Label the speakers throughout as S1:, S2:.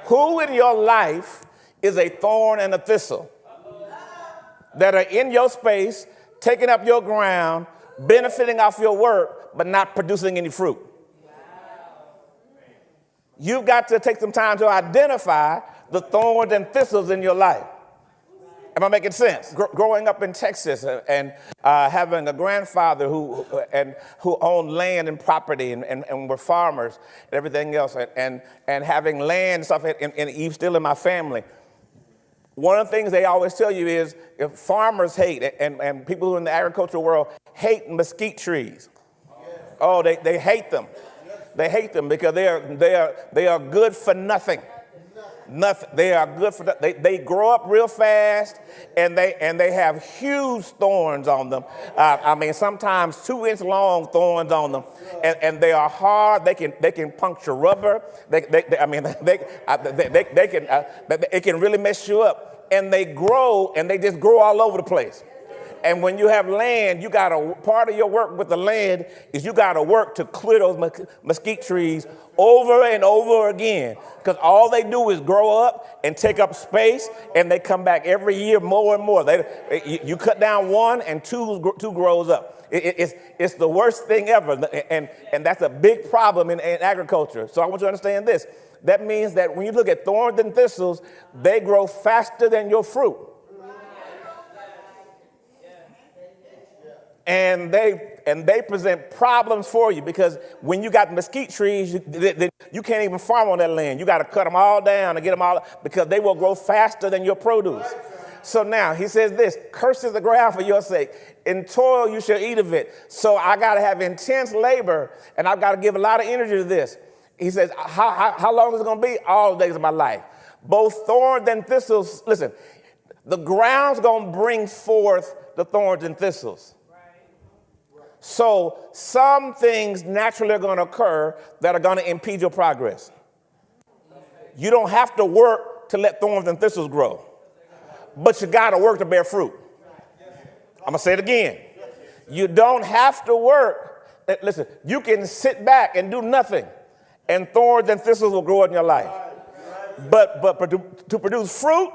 S1: Who in your life is a thorn and a thistle that are in your space, taking up your ground, benefiting off your work, but not producing any fruit? You've got to take some time to identify the thorns and thistles in your life. Am I making sense? Growing up in Texas and having a grandfather who owned land and property and were farmers and everything else, and having land and stuff, and still in my family, one of the things they always tell you is if farmers hate, and people who are in the agricultural world hate mesquite trees. Oh, they hate them. They hate them because they are good for nothing. Nothing. They are good for they grow up real fast, and they have huge thorns on them. I mean, sometimes 2-inch long thorns on them, and they are hard. They can puncture rubber. It can really mess you up. And they grow, and they just grow all over the place. And when you have land, you got to, part of your work with the land is you got to work to clear those mesquite trees over and over again. Because all they do is grow up and take up space, and they come back every year more and more. You cut down one, and two grows up. It's the worst thing ever, and that's a big problem in agriculture. So I want you to understand this. That means that when you look at thorns and thistles, they grow faster than your fruit. And they present problems for you, because when you got mesquite trees, you can't even farm on that land. You got to cut them all down and get them all, because they will grow faster than your produce. So now he says this: curses the ground for your sake. In toil you shall eat of it. So I got to have intense labor, and I've got to give a lot of energy to this. He says, how long is it going to be? All the days of my life. Both thorns and thistles. Listen, the ground's going to bring forth the thorns and thistles. So some things naturally are going to occur that are going to impede your progress. You don't have to work to let thorns and thistles grow, but you got to work to bear fruit. I'm going to say it again. You don't have to work. Listen, you can sit back and do nothing, and thorns and thistles will grow in your life. But to produce fruit,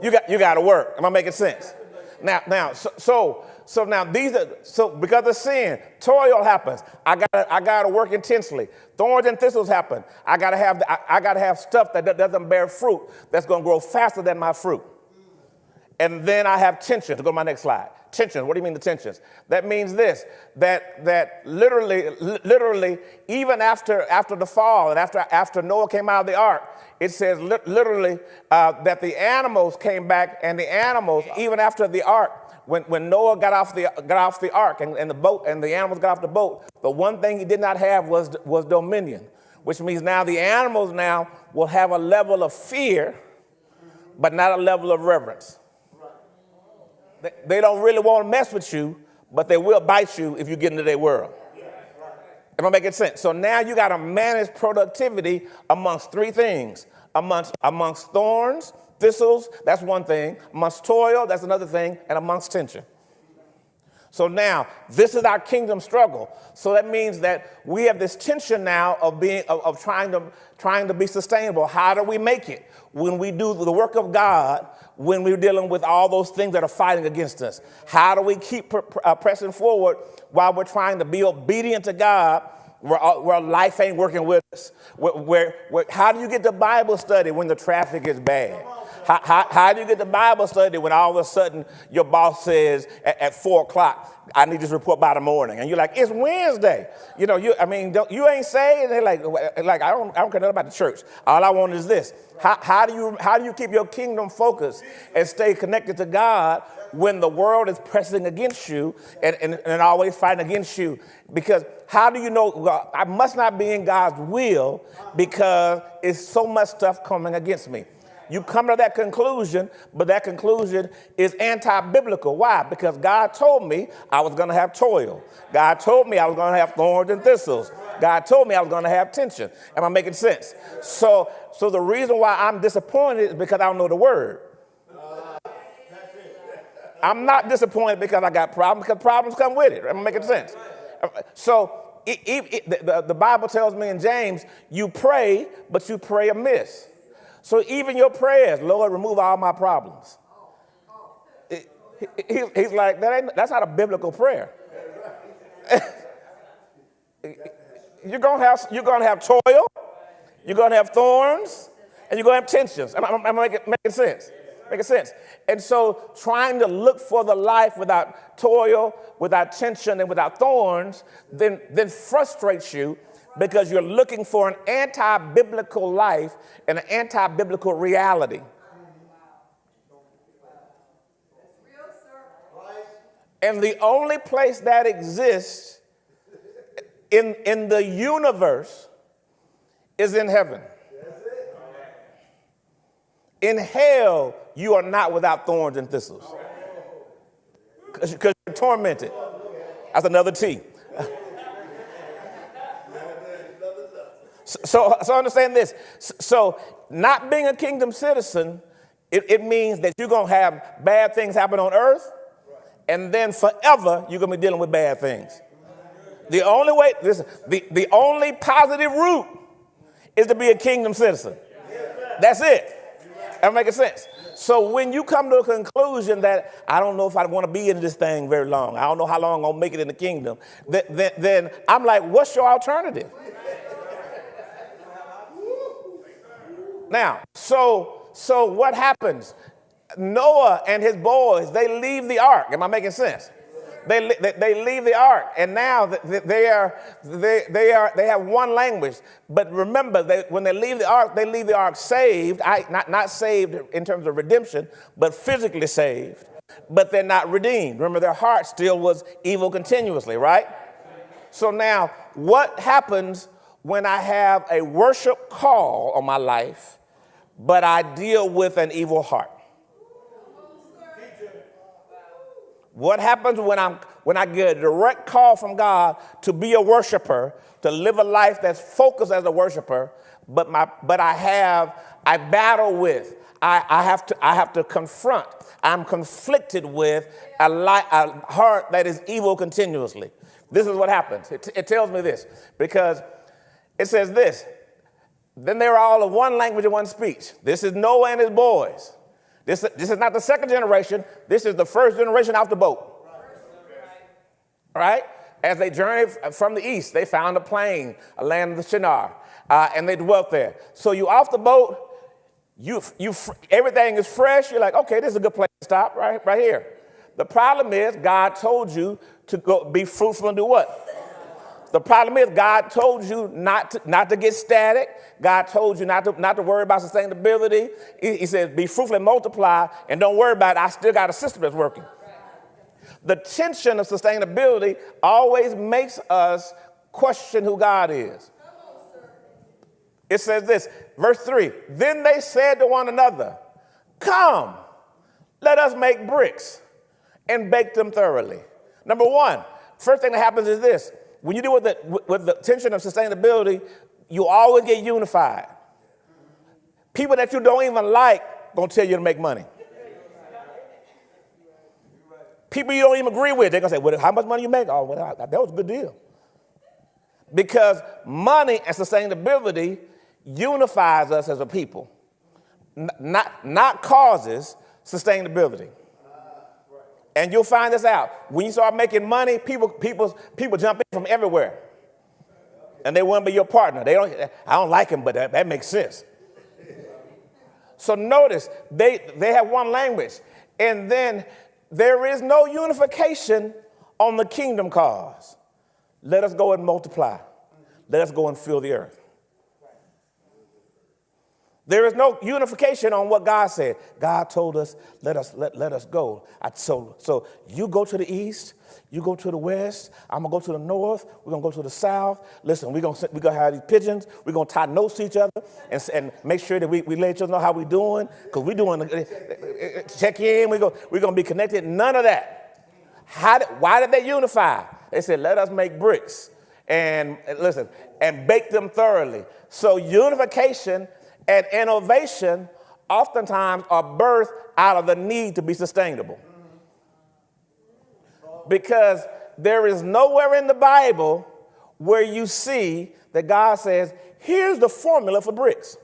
S1: you got to work. Am I making sense? Now, so now because of sin, toil happens. I gotta work intensely. Thorns and thistles happen. I gotta have stuff that doesn't bear fruit, that's gonna grow faster than my fruit. And then I have tension. To go to my next slide. Tension. What do you mean the tensions? That means this: that literally, even after the fall and after Noah came out of the ark, it says literally that the animals came back, and the animals, even after the ark, when Noah got off the ark and the boat, and the animals got off the boat, the one thing he did not have was dominion, which means now the animals now will have a level of fear, but not a level of reverence. They don't really want to mess with you, but they will bite you if you get into their world. Am I making sense? So now you got to manage productivity amongst three things: amongst thorns, thistles, that's one thing; amongst toil, that's another thing; and amongst tension. So now this is our kingdom struggle. So that means that we have this tension now of trying to be sustainable. How do we make it when we do the work of God, when we're dealing with all those things that are fighting against us? How do we keep pressing forward while we're trying to be obedient to God, where life ain't working with us? How do you get the Bible study when the traffic is bad? How do you get the Bible study when all of a sudden your boss says at 4 o'clock, I need this report by the morning? And you're like, it's Wednesday. You ain't saved. And they're like, I don't care nothing about the church. All I want is this. How do you keep your kingdom focused and stay connected to God when the world is pressing against you and always fighting against you? Because how do you know I must not be in God's will because it's so much stuff coming against me? You come to that conclusion, but that conclusion is anti-biblical. Why? Because God told me I was going to have toil. God told me I was going to have thorns and thistles. God told me I was going to have tension. Am I making sense? So the reason why I'm disappointed is because I don't know the word. I'm not disappointed because I got problems, because problems come with it. Am I making sense? So the Bible tells me in James, you pray, but you pray amiss. So even your prayers, Lord, remove all my problems. He's like, that's not a biblical prayer. You're gonna have toil, you're gonna have thorns, and you're gonna have tensions. Am I making sense? Making sense. And so trying to look for the life without toil, without tension, and without thorns, then frustrates you because you're looking for an anti-biblical life and an anti-biblical reality. And the only place that exists in the universe is in heaven. In hell, you are not without thorns and thistles. Because you're tormented. That's another T. So understand this. So not being a kingdom citizen, it means that you're going to have bad things happen on earth, and then forever you're going to be dealing with bad things. The only way, listen, the only positive route is to be a kingdom citizen. That's it. That makes sense. So when you come to a conclusion that I don't know if I want to be in this thing very long, I don't know how long I'm going to make it in the kingdom, then I'm like, what's your alternative? Now, so what happens? Noah and his boys, they leave the ark. Am I making sense? They leave the ark, and now they have one language. But remember, when they leave the ark saved, not saved in terms of redemption, but physically saved. But they're not redeemed. Remember, their heart still was evil continuously, right? So now, what happens when I have a worship call on my life, but I deal with an evil heart? What happens when I get a direct call from God to be a worshiper, to live a life that's focused as a worshiper, but I battle with, I have to confront, I'm conflicted with a heart that is evil continuously. This is what happens. It tells me this because it says this. Then they were all of one language and one speech. This is Noah and his boys. This is not the second generation. This is the first generation off the boat. Right? As they journeyed from the east, they found a plain, a land of the Shinar, and they dwelt there. So you off the boat, everything is fresh. You're like, okay, this is a good place to stop right here. The problem is God told you to go be fruitful and do what? The problem is God told you not to get static. God told you not to worry about sustainability. He said, be fruitful and multiply, and don't worry about it. I still got a system that's working. The tension of sustainability always makes us question who God is. It says this, verse 3, then they said to one another, come, let us make bricks and bake them thoroughly. Number one, first thing that happens is this. When you deal with the tension of sustainability, you always get unified. People that you don't even like gonna tell you to make money. People you don't even agree with, they're gonna say, well, how much money you make? Oh, well, that was a good deal. Because money and sustainability unifies us as a people, not causes sustainability. And you'll find this out. When you start making money, people jump in from everywhere. And they want to be your partner. I don't like him, but that makes sense. So notice, they have one language. And then there is no unification on the kingdom cause. Let us go and multiply. Let us go and fill the earth. There is no unification on what God said. God told us, let us go. So you go to the east, you go to the west, I'm going to go to the north, we're going to go to the south. Listen, we're going to have these pigeons, we're going to tie notes to each other and make sure that we let each other know how we're doing, because we're doing, check in, we're going to be connected. None of that. Why did they unify? They said, let us make bricks and listen, and bake them thoroughly. So unification and innovation oftentimes are birthed out of the need to be sustainable. Because there is nowhere in the Bible where you see that God says, here's the formula for bricks.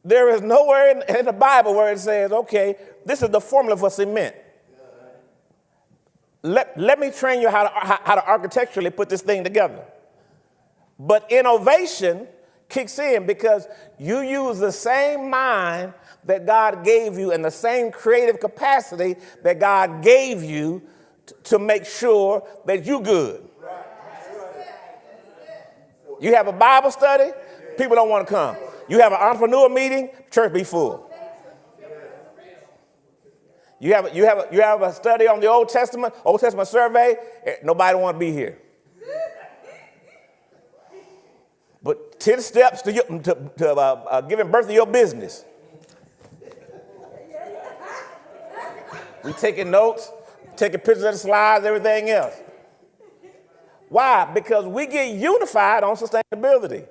S1: There is nowhere in the Bible where it says, okay, this is the formula for cement. Let me train you how to architecturally put this thing together. But innovation kicks in because you use the same mind that God gave you and the same creative capacity that God gave you to make sure that you're good. You have a Bible study, people don't want to come. You have an entrepreneur meeting, church be full. You have a study on the Old Testament survey, nobody want to be here. But 10 steps to giving birth to your business. We taking notes, taking pictures of the slides, everything else. Why? Because we get unified on sustainability.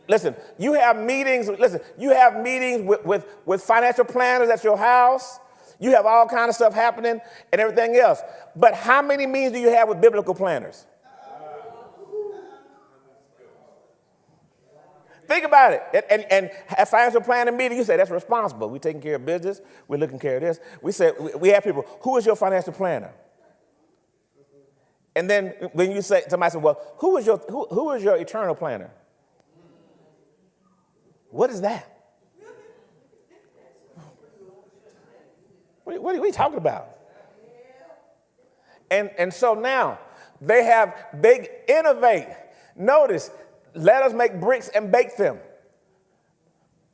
S1: Listen, you have meetings with financial planners at your house. You have all kinds of stuff happening and everything else. But how many meetings do you have with biblical planners? Think about it. And at financial planning meeting, you say that's responsible. We're taking care of business. We're looking care of this. We say we have people. Who is your financial planner? And then when you say somebody says, well, who is your eternal planner? What is that? What are we talking about? And so now they innovate. Notice, let us make bricks and bake them.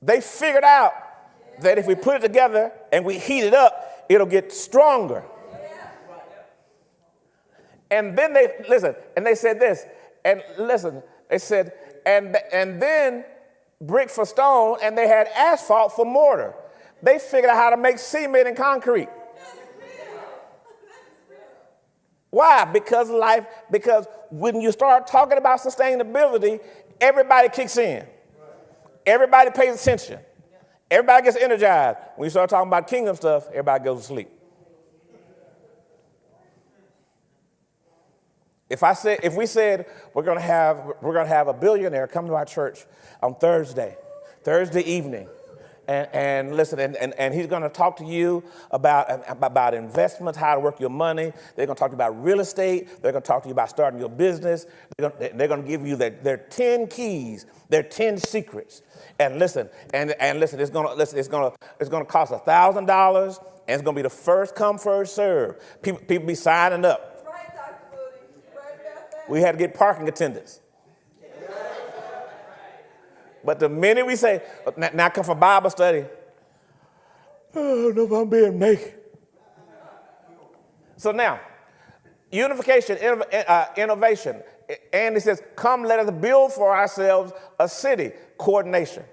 S1: They figured out that if we put it together and we heat it up, it'll get stronger. And then they said this, and listen, they said, and then brick for stone, and they had asphalt for mortar. They figured out how to make cement and concrete. Why? Because when you start talking about sustainability, everybody kicks in. Everybody pays attention. Everybody gets energized. When you start talking about kingdom stuff, everybody goes to sleep. If we said we're going to have a billionaire come to our church on Thursday evening, and listen, and he's going to talk to you about investments, how to work your money. They're going to talk to you about real estate. They're going to talk to you about starting your business. They're going to give you their 10 keys, their 10 secrets. And listen, it's going to cost $1,000, and it's going to be the first come, first serve. People be signing up. We had to get parking attendants. But the minute we say, now come for Bible study, I don't know if I'm being naked. So now, unification, innovation. And it says, come let us build for ourselves a city, coordination.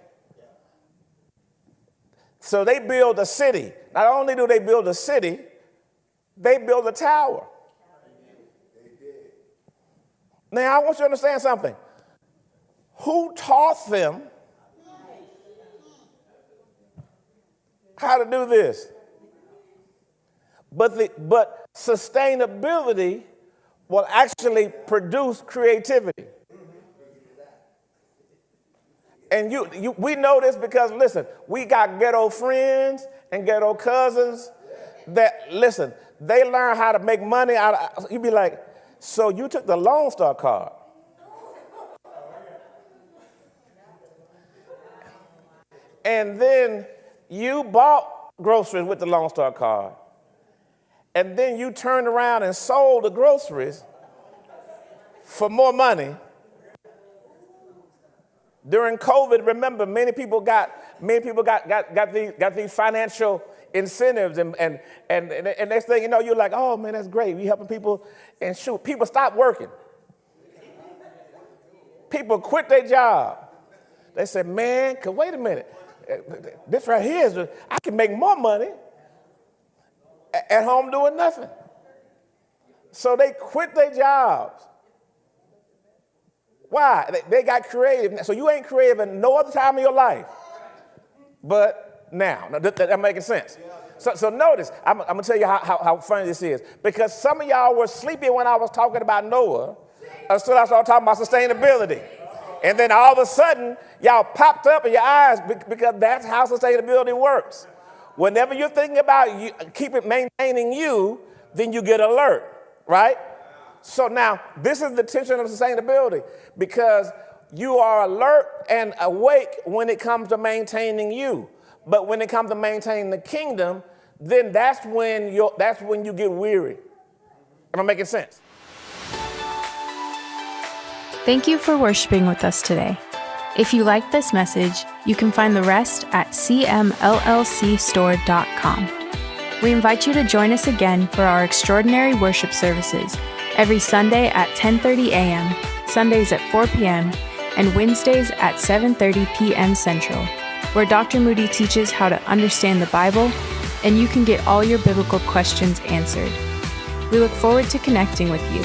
S1: So they build a city. Not only do they build a city, they build a tower. Now, I want you to understand something. Who taught them how to do this? But sustainability will actually produce creativity. And we know this because, listen, we got ghetto friends and ghetto cousins that, listen, they learn how to make money out of, you be like, so you took the Lone Star card. And then you bought groceries with the Lone Star card. And then you turned around and sold the groceries for more money. During COVID, remember, many people got these financial incentives, and next thing you know, you're like, oh man, that's great. We helping people, and shoot, people stop working. People quit their job. They said, man, wait a minute. This right here is, I can make more money at home doing nothing. So they quit their jobs. Why? They got creative. So you ain't creative in no other time in your life. But now that making sense. So notice, I'm going to tell you how funny this is. Because some of y'all were sleepy when I was talking about Noah until I started talking about sustainability. And then all of a sudden, y'all popped up in your eyes because that's how sustainability works. Whenever you're thinking about maintaining you, then you get alert, right? So now, this is the tension of sustainability because you are alert and awake when it comes to maintaining you. But when it comes to maintaining the kingdom, then that's when you get weary. Am I making sense?
S2: Thank you for worshiping with us today. If you like this message, you can find the rest at cmllcstore.com. We invite you to join us again for our extraordinary worship services every Sunday at 10:30 a.m., Sundays at 4 p.m., and Wednesdays at 7:30 p.m. Central, where Dr. Moody teaches how to understand the Bible, and you can get all your biblical questions answered. We look forward to connecting with you.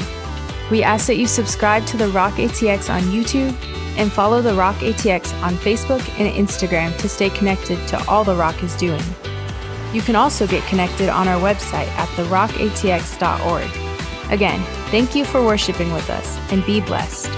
S2: We ask that you subscribe to The Rock ATX on YouTube and follow The Rock ATX on Facebook and Instagram to stay connected to all The Rock is doing. You can also get connected on our website at therockatx.org. Again, thank you for worshiping with us and be blessed.